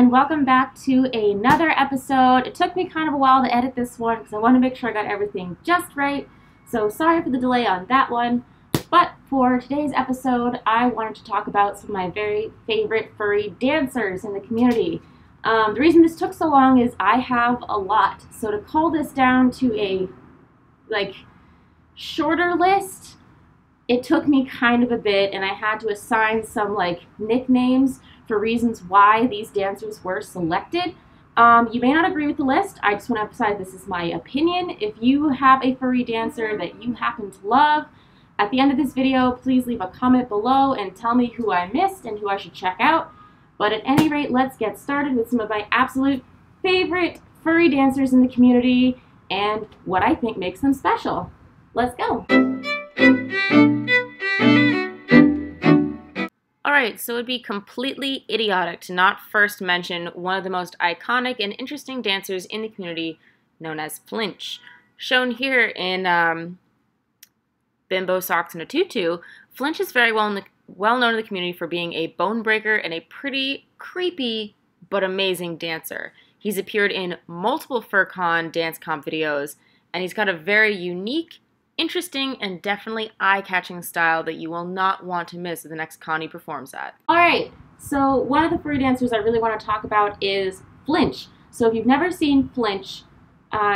and welcome back to another episode. It took me kind of a while to edit this one because I want to make sure I got everything just right, so sorry for the delay on that one. But for today's episode, I wanted to talk about some of my very favorite furry dancers in the community. The reason this took so long is I have a lot, so to cull this down to a shorter list, it took me kind of a bit, and I had to assign some nicknames for reasons why these dancers were selected. You may not agree with the list. I just want to emphasize this is my opinion. If you have a furry dancer that you happen to love, at the end of this video, please leave a comment below and tell me who I missed and who I should check out. But at any rate, let's get started with some of my absolute favorite furry dancers in the community and what I think makes them special. Let's go. Alright, so it would be completely idiotic to not first mention one of the most iconic and interesting dancers in the community, known as Flinch. Shown here in bimbo socks and a tutu, Flinch is very well known in the community for being a bone breaker and a pretty creepy but amazing dancer. He's appeared in multiple FurCon dance comp videos, and he's got a very unique, interesting, and definitely eye-catching style that you will not want to miss at the next con he performs at. Alright, so one of the furry dancers I really want to talk about is Flinch. So if you've never seen Flinch,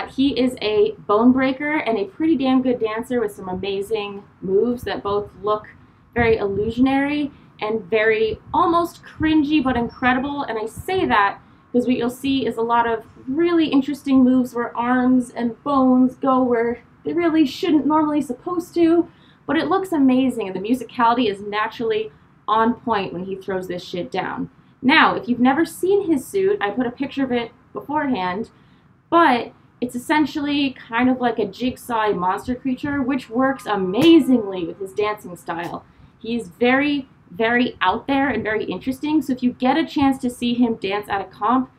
he is a bone breaker and a pretty damn good dancer with some amazing moves that both look very illusionary and very almost cringy but incredible. And I say that because what you'll see is a lot of really interesting moves where arms and bones go where they really shouldn't normally supposed to, but it looks amazing and the musicality is naturally on point when he throws this shit down. Now, if you've never seen his suit, I put a picture of it beforehand, but it's essentially kind of like a jigsaw monster creature, which works amazingly with his dancing style. He's very, very out there and very interesting, so if you get a chance to see him dance at a comp,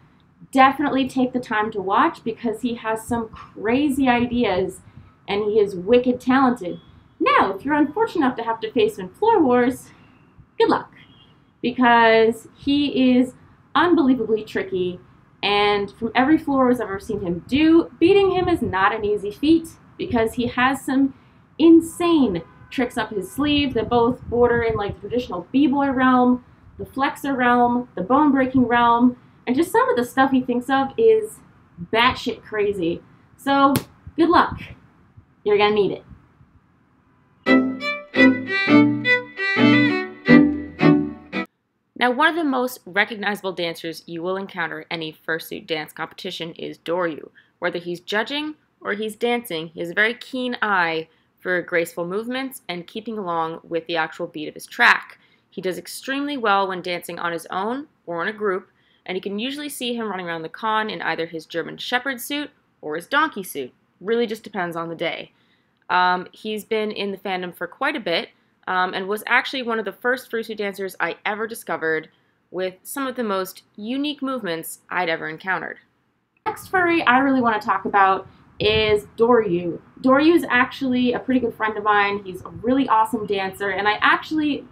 definitely take the time to watch because he has some crazy ideas and he is wicked talented. Now, if you're unfortunate enough to have to face him in Floor Wars, good luck, because he is unbelievably tricky, and from every Floor Wars I've ever seen him do, beating him is not an easy feat, because he has some insane tricks up his sleeve that both border in the traditional b-boy realm, the flexor realm, the bone-breaking realm, and just some of the stuff he thinks of is batshit crazy. So, good luck. You're gonna need it. Now, one of the most recognizable dancers you will encounter at any fursuit dance competition is Doryuu. Whether he's judging or he's dancing, he has a very keen eye for graceful movements and keeping along with the actual beat of his track. He does extremely well when dancing on his own or in a group, and you can usually see him running around the con in either his German Shepherd suit or his donkey suit. Really just depends on the day. He's been in the fandom for quite a bit, and was actually one of the first fursuit dancers I ever discovered, with some of the most unique movements I'd ever encountered. Next furry I really want to talk about is Doryuu. Doryuu is actually a pretty good friend of mine. He's a really awesome dancer, and I actually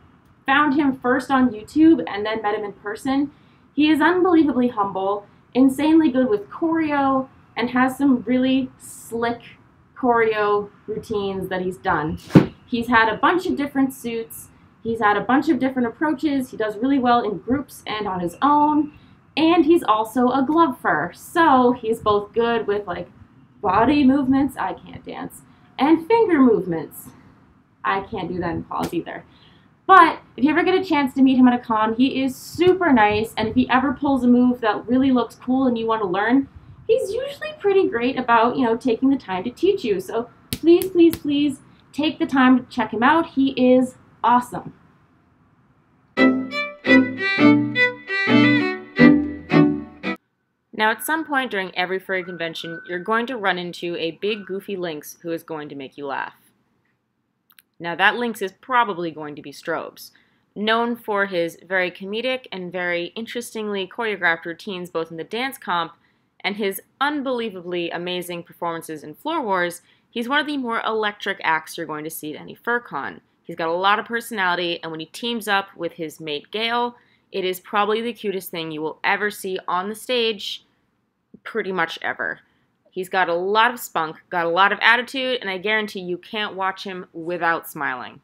found him first on YouTube and then met him in person. He is unbelievably humble, insanely good with choreo, and has some really slick choreo routines that he's done. He's had a bunch of different suits, he's had a bunch of different approaches, he does really well in groups and on his own, and he's also a glove fur, so he's both good with body movements, I can't dance, and finger movements. I can't do that in paws either. But if you ever get a chance to meet him at a con, he is super nice, and if he ever pulls a move that really looks cool and you want to learn, he's usually pretty great about, taking the time to teach you. So please, please, please take the time to check him out. He is awesome. Now, at some point during every furry convention, you're going to run into a big goofy lynx who is going to make you laugh. Now, that lynx is probably going to be Strobes, known for his very comedic and very interestingly choreographed routines both in the dance comp and his unbelievably amazing performances in Floor Wars. He's one of the more electric acts you're going to see at any FurCon. He's got a lot of personality, and when he teams up with his mate Gale, It is probably the cutest thing you will ever see on the stage, pretty much ever. He's got a lot of spunk, got a lot of attitude, and I guarantee you can't watch him without smiling.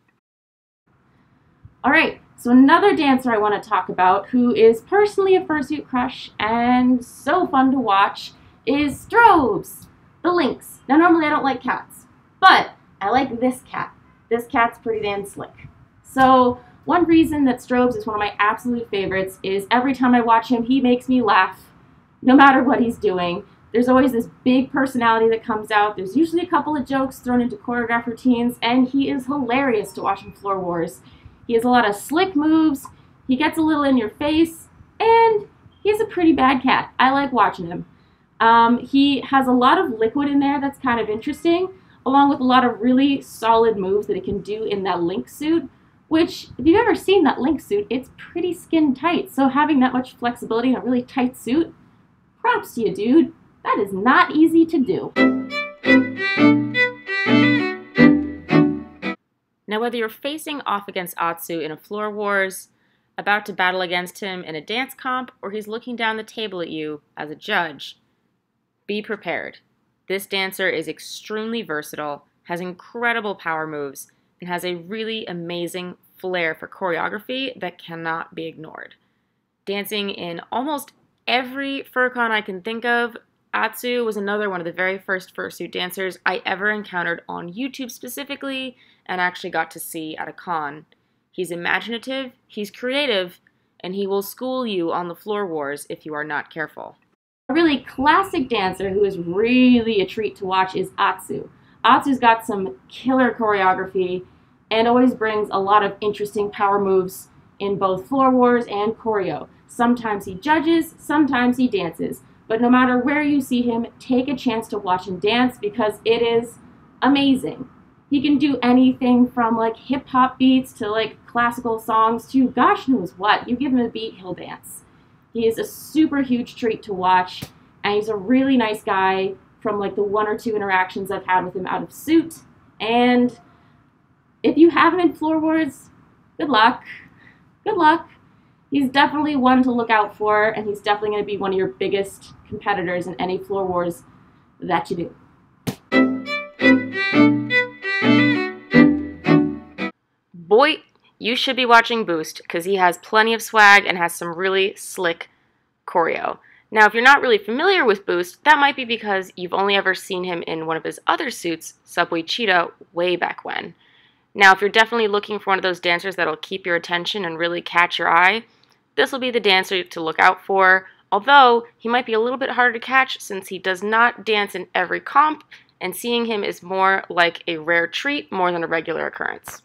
Alright, so another dancer I want to talk about who is personally a fursuit crush and so fun to watch is Strobes, the lynx. Now normally I don't like cats, but I like this cat. This cat's pretty damn slick. So one reason that Strobes is one of my absolute favorites is every time I watch him, he makes me laugh, no matter what he's doing. There's always this big personality that comes out. There's usually a couple of jokes thrown into choreographed routines, and he is hilarious to watch in Floor Wars. He has a lot of slick moves, he gets a little in your face, and he's a pretty bad cat. I like watching him. He has a lot of liquid in there that's kind of interesting, along with a lot of really solid moves that he can do in that lynx suit, which, if you've ever seen that lynx suit, it's pretty skin tight. So having that much flexibility in a really tight suit, props to you, dude. That is not easy to do. Now, whether you're facing off against Atsu in a Floor Wars, about to battle against him in a dance comp, or he's looking down the table at you as a judge, be prepared. This dancer is extremely versatile, has incredible power moves, and has a really amazing flair for choreography that cannot be ignored. Dancing in almost every furcon I can think of, Atsu was another one of the very first fursuit dancers I ever encountered on YouTube specifically and actually got to see at a con. He's imaginative, he's creative, and he will school you on the Floor Wars if you are not careful. A really classic dancer who is really a treat to watch is Atsu. Atsu's got some killer choreography and always brings a lot of interesting power moves in both Floor Wars and choreo. Sometimes he judges, sometimes he dances. But no matter where you see him, take a chance to watch him dance because it is amazing. He can do anything from like hip-hop beats to like classical songs to gosh knows what. You give him a beat, he'll dance. He is a super huge treat to watch, and he's a really nice guy from like the 1 or 2 interactions I've had with him out of suit. And if you have him in Floor Wars, good luck. Good luck. He's definitely one to look out for, and he's definitely going to be one of your biggest competitors in any Floor Wars that you do. Boy, you should be watching Boost, because he has plenty of swag and has some really slick choreo. Now, if you're not really familiar with Boost, that might be because you've only ever seen him in one of his other suits, Subway Cheetah, way back when. Now, if you're definitely looking for one of those dancers that'll keep your attention and really catch your eye, this will be the dancer to look out for, although he might be a little bit harder to catch since he does not dance in every comp, and seeing him is more like a rare treat more than a regular occurrence.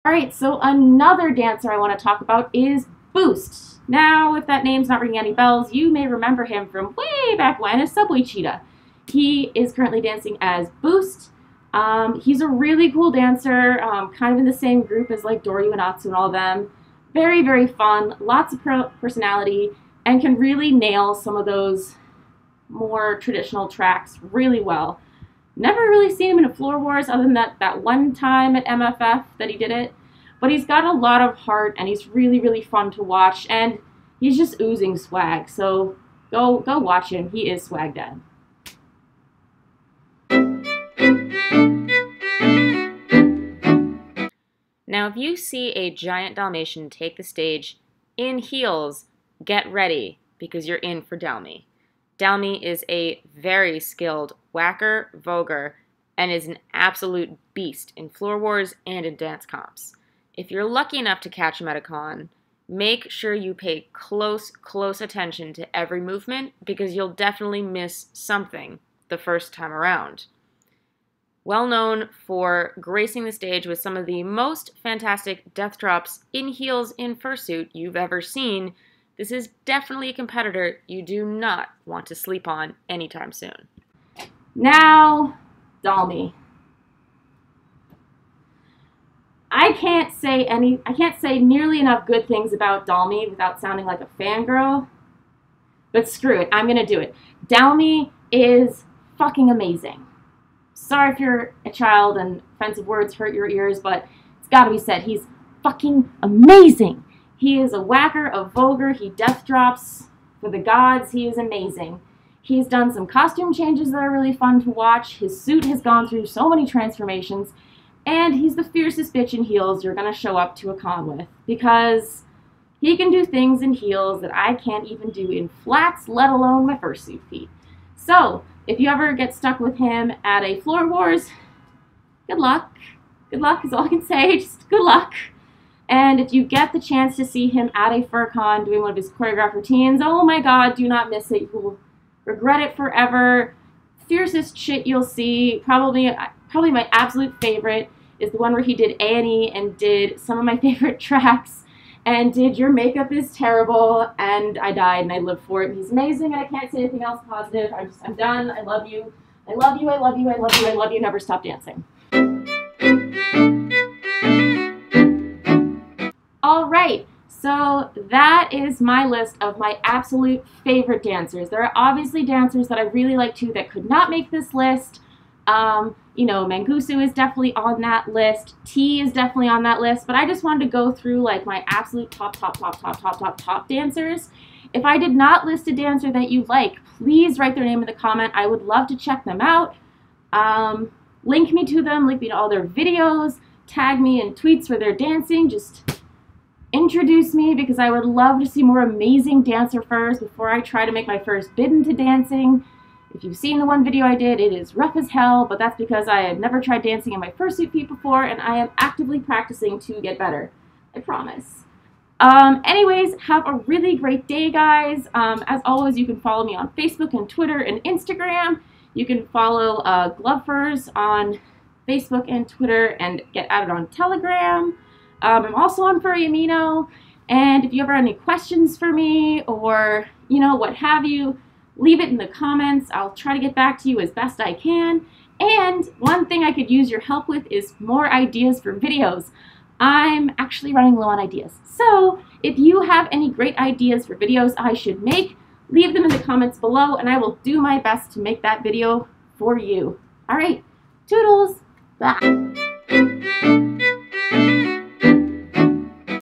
Alright, so another dancer I want to talk about is Boost. Now, if that name's not ringing any bells, you may remember him from way back when as Subway Cheetah. He is currently dancing as Boost. He's a really cool dancer, kind of in the same group as like Doryuu and Atsu and all of them. Very, very fun, lots of personality, and can really nail some of those more traditional tracks really well. Never really seen him in a Floor Wars other than that one time at MFF that he did it. But he's got a lot of heart, and he's really, really fun to watch, and he's just oozing swag. So go watch him. He is swag dad. Now, if you see a giant Dalmatian take the stage in heels, get ready, because you're in for Dalmy. Dalmy is a very skilled whacker, voguer, and is an absolute beast in Floor Wars and in dance comps. If you're lucky enough to catch him at a con, make sure you pay close attention to every movement, because you'll definitely miss something the first time around. Well known for gracing the stage with some of the most fantastic death drops in heels in fursuit you've ever seen, this is definitely a competitor you do not want to sleep on anytime soon. Now, Dalmy. I can't say nearly enough good things about Dalmy without sounding like a fangirl, but screw it, I'm gonna do it. Dalmy is fucking amazing. Sorry if you're a child and offensive words hurt your ears, but it's gotta be said, he's fucking amazing. He is a whacker, a voguer. He death drops for the gods. He is amazing. He's done some costume changes that are really fun to watch. His suit has gone through so many transformations. And he's the fiercest bitch in heels you're going to show up to a con with. Because he can do things in heels that I can't even do in flats, let alone my fursuit feet. So, if you ever get stuck with him at a Floor Wars, good luck. Good luck is all I can say. Just good luck. And if you get the chance to see him at a fur con doing one of his choreographed routines, oh my god, do not miss it. You will regret it forever. Fiercest shit you'll see. Probably my absolute favorite is the one where he did A&E and did some of my favorite tracks and did Your Makeup is Terrible, and I died and I lived for it. He's amazing and I can't say anything else positive. I'm done. I love you. I love you. I love you. I love you. I love you. Never stop dancing. All right. So that is my list of my absolute favorite dancers. There are obviously dancers that I really like too that could not make this list. You know, Mangusu is definitely on that list. T is definitely on that list. But I just wanted to go through like my absolute top dancers. If I did not list a dancer that you like, please write their name in the comment. I would love to check them out. Link me to them. Link me to all their videos. Tag me in tweets where they're dancing. Just introduce me because I would love to see more amazing dancer furs before I try to make my first bid into dancing. If you've seen the one video I did, it is rough as hell, but that's because I had never tried dancing in my fursuit feet before, and I am actively practicing to get better. I promise. Anyways, have a really great day, guys. As always, you can follow me on Facebook and Twitter and Instagram. You can follow Glove Furs on Facebook and Twitter and get added on Telegram. I'm also on Furry Amino, and if you ever have any questions for me or, you know, what have you, leave it in the comments. I'll try to get back to you as best I can. And one thing I could use your help with is more ideas for videos. I'm actually running low on ideas. So if you have any great ideas for videos I should make, leave them in the comments below and I will do my best to make that video for you. All right, toodles, bye.